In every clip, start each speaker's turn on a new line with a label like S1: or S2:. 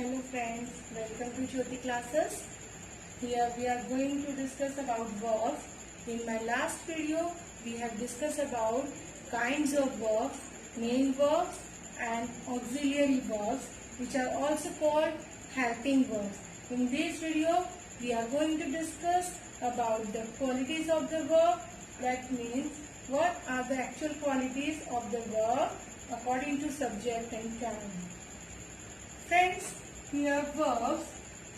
S1: Hello friends, welcome to Jyoti classes. Here we are going to discuss about verbs. In my last video, we have discussed about kinds of verbs, main verbs and auxiliary verbs, which are also called helping verbs. In this video, we are going to discuss about the qualities of the verb. That means what are the actual qualities of the verb according to subject and time. Friends, here verbs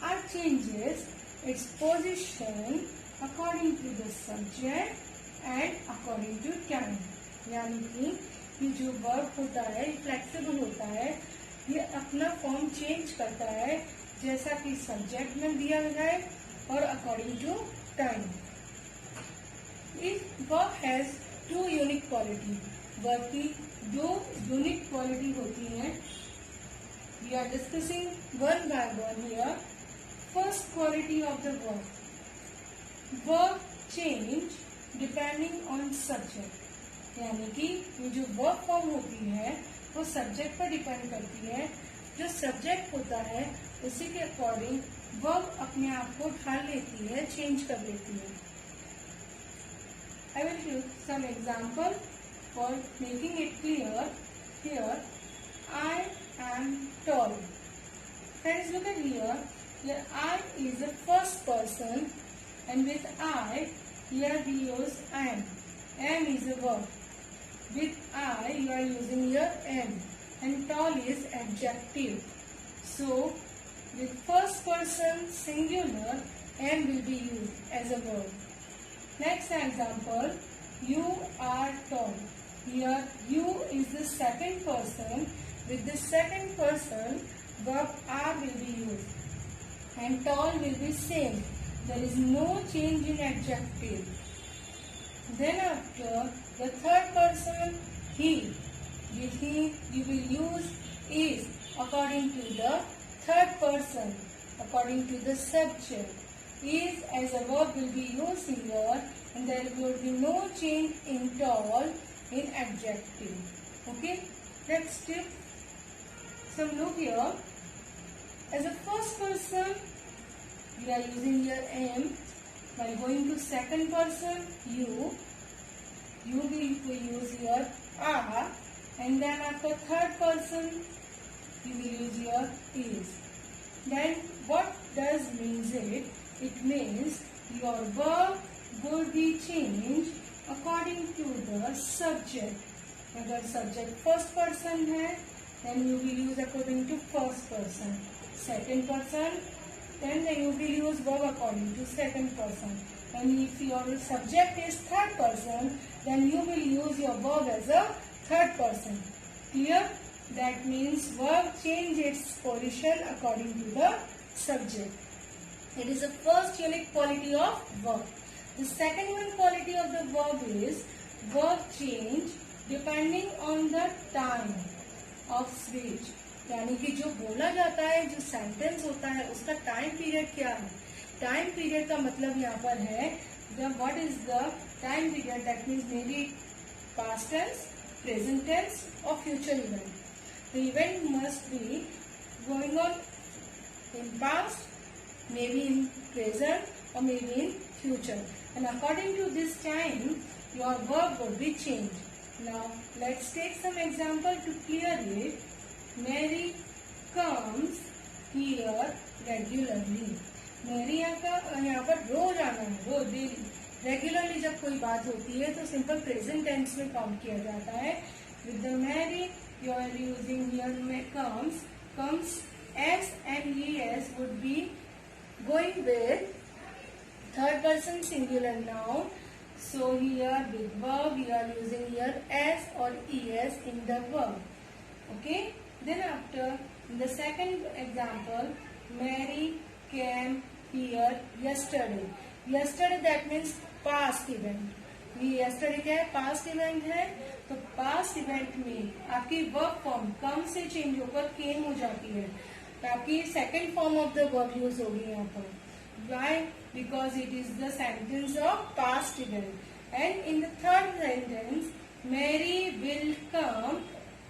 S1: are changes its position according to the subject and according to time. यानी कि ये जो verb होता है flexible होता है, ये अपना फॉर्म चेंज करता है जैसा कि सब्जेक्ट में दिया जाए और अकॉर्डिंग टू टाइम. इस verb has two unique quality. Verb की दो यूनिक क्वालिटी होती है. We are discussing one by one here. First quality of the verb. Verb change depending on subject. यानी कि ये जो verb form होती है वो subject पर डिपेंड करती है. जो subject होता है उसी के अकॉर्डिंग verb अपने आप को ढाल लेती है, चेंज कर देती है. I will give some example for making it clear. Here, I am tall. Friends, look at here. Here I is the first person, and with I, here we use am. Am is a verb. With I, you are using here am, and tall is adjective. So, with first person singular, am will be used as a verb. Next example, you are tall. Here, you is the second person. With the second person, verb are will be used and tall will be same. There is no change in adjective. Then after the third person, he. With he, you will use is according to the third person, according to the subject. Is as a verb will be used here, and there will be no change in tall in adjective. Okay, let's take some look here. As a first person, we are using here am. By going to second person, you will use here are, and then after third person, you will use here is. Then what does means it? It means your verb will be changed according to the subject. अगर subject first person है, then you will use according to first person. Second person, then you will use verb according to second person. And if your subject is third person, then you will use your verb as a third person. Clear? That means verb change its position according to the subject. It is the first unique quality of verb. The second one quality of the verb is verb change depending on the time of speech. यानी कि जो बोला जाता है, जो sentence होता है, उसका टाइम पीरियड क्या है. टाइम पीरियड का मतलब यहाँ पर है what is the time period. That means maybe past tense, present tense और future event. The event must be going on in past, maybe in present और maybe in future. And according to this time, your verb will be changed. Now, let's take some example to clear it. Mary comes here regularly. Mary यहाँ पर रोज आना है, रोज daily. Regularly जब कोई बात होती है तो सिंपल प्रेजेंट टेंस में काउंट किया जाता है. With the Mary, you are using here comes s and es would be going with third person singular noun. So here with verb you are using here s or es in the verb. Okay. Then after in the second example, Mary came here yesterday. Yesterday that means past event. ये yesterday क्या है? Past event है. तो past event में आपकी verb form come से change होकर came हो जाती है. तो आपकी second form of the verb use होगी यहाँ पर. Why? Because it is the sentence of past event. And in the third sentence, Mary will come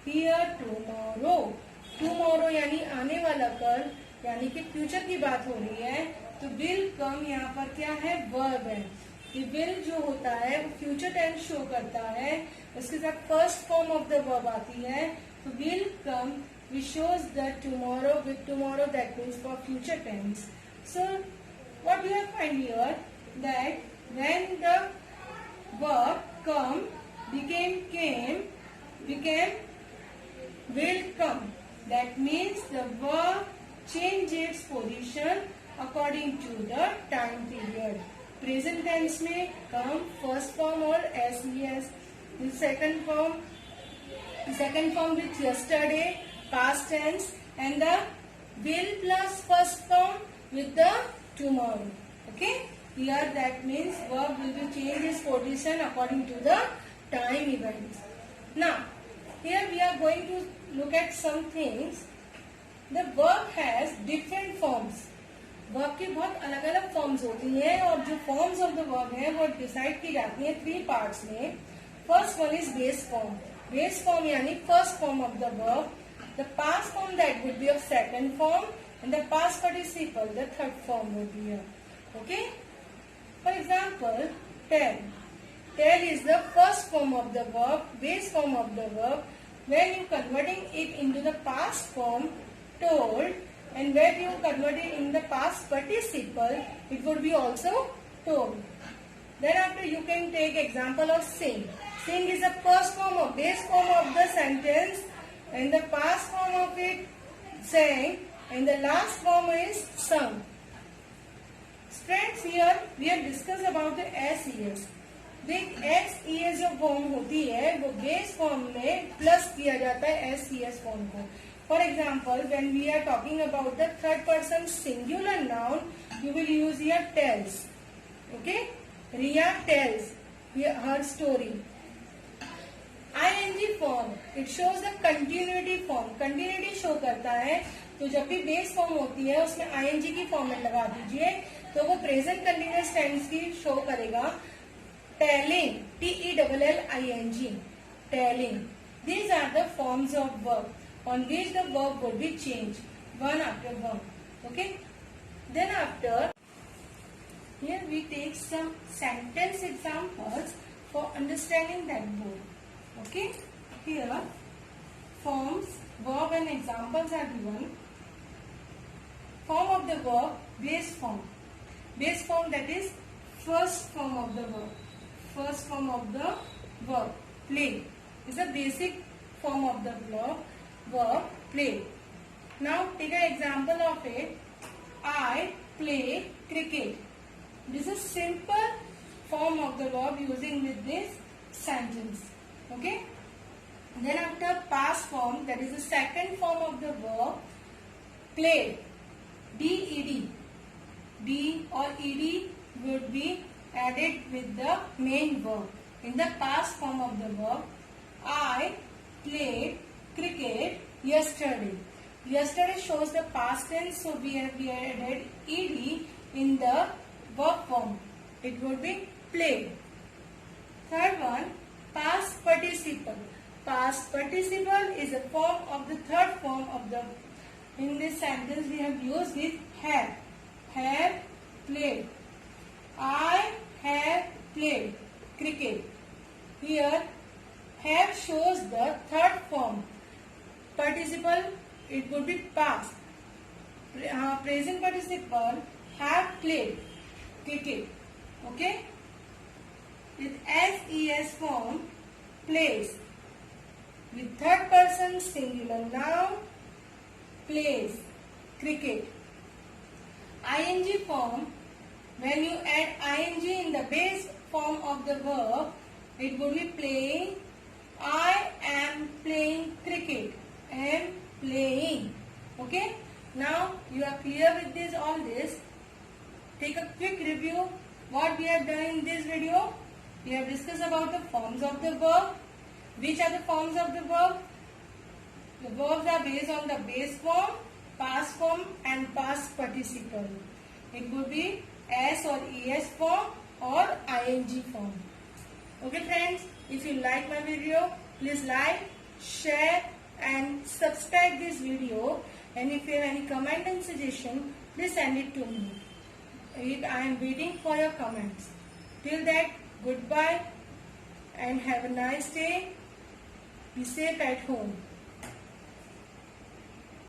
S1: here tomorrow. Tomorrow यानी आने वाला occur यानी कि फ्यूचर की बात हो रही है, तो will come यहाँ पर क्या है, वर्ब है। ये will जो होता है वो फ्यूचर टेंस शो करता है, उसके साथ first form of the verb आती है, तो will come which shows that tomorrow, with tomorrow, that means for future tense. So what we have find here, that when the verb come became came became will come, that means the verb change its position according to the time period. Present tense में come first form और SES, second form with yesterday past tense, and the will plus first form with the tomorrow. Okay, here that means verb will be change its position according to the time events. Now here we are going to look at some things. The verb has different forms. Verb की बहुत अलग अलग forms होती हैं, और जो forms of the verb है वो डिसाइड की जाती है 3 पार्ट्स में. First one is base form. Base form यानी first form of the verb, the past form that would be of second form, and the past participle the third form would be here. Okay, for example tell. Tell is the first form of the verb, base form of the verb. When you converting it into the past form, told, and when you convert it in the past participle, it would be also told. Then after you can take example of sing. Sing is the first form of base form of the sentence, and the past form of it sang, and the last form is sung. Friends, here we have discussed about the SES. देख SES जो form होती है वो base form में plus किया जाता है SES form को. For example, when we are talking about the third person singular noun, you will use here tells. Okay, Riya tells her story. ING form, it shows the continuity form. Continuity show करता है, तो जब भी base form होती है उसमें ING की format लगा दीजिए, तो वो प्रेजेंट कंटिन्यूअस टेंस की शो करेगा. Telling, TELLING, telling. These are the forms of verb on which the verb would be changed one after one. Okay, then after here we take some sentence examples for understanding that verb. Okay, here forms, verb and examples are given. Form of the verb, base form. Base form, that is first form of the verb. First form of the verb, play, is the basic form of the verb play. Now take an example of it. I play cricket. This is simple form of the verb using with this sentence. Okay. Then after past form, that is the second form of the verb, play. DED. D or ED would be added with the main verb. In the past form of the verb, I played cricket yesterday. Yesterday shows the past tense, so we have added ed in the verb form. It would be played. Third one, past participle. Past participle is a form of the third form of the. In this sentence, we have used it have. Have played. I have played cricket. Here, have shows the third form. Participle, it would be past. Present participle, have played cricket. Okay? With SES form, plays. With third person singular noun, plays cricket. ING form, when you add ing in the base form of the verb, it would be playing. I am playing cricket. Am playing. Okay. Now you are clear with this, all this. Take a quick review what we have done in this video. We have discussed about the forms of the verb. Which are the forms of the verb? The verbs are based on the base form, past form and past participle. It would be S or ES form or ING form. Okay friends, if you like my video, please like, share and subscribe this video And if you have any comment and suggestion, please send it to me. I am waiting for your comments. Till that, goodbye and have a nice day. Be safe at home.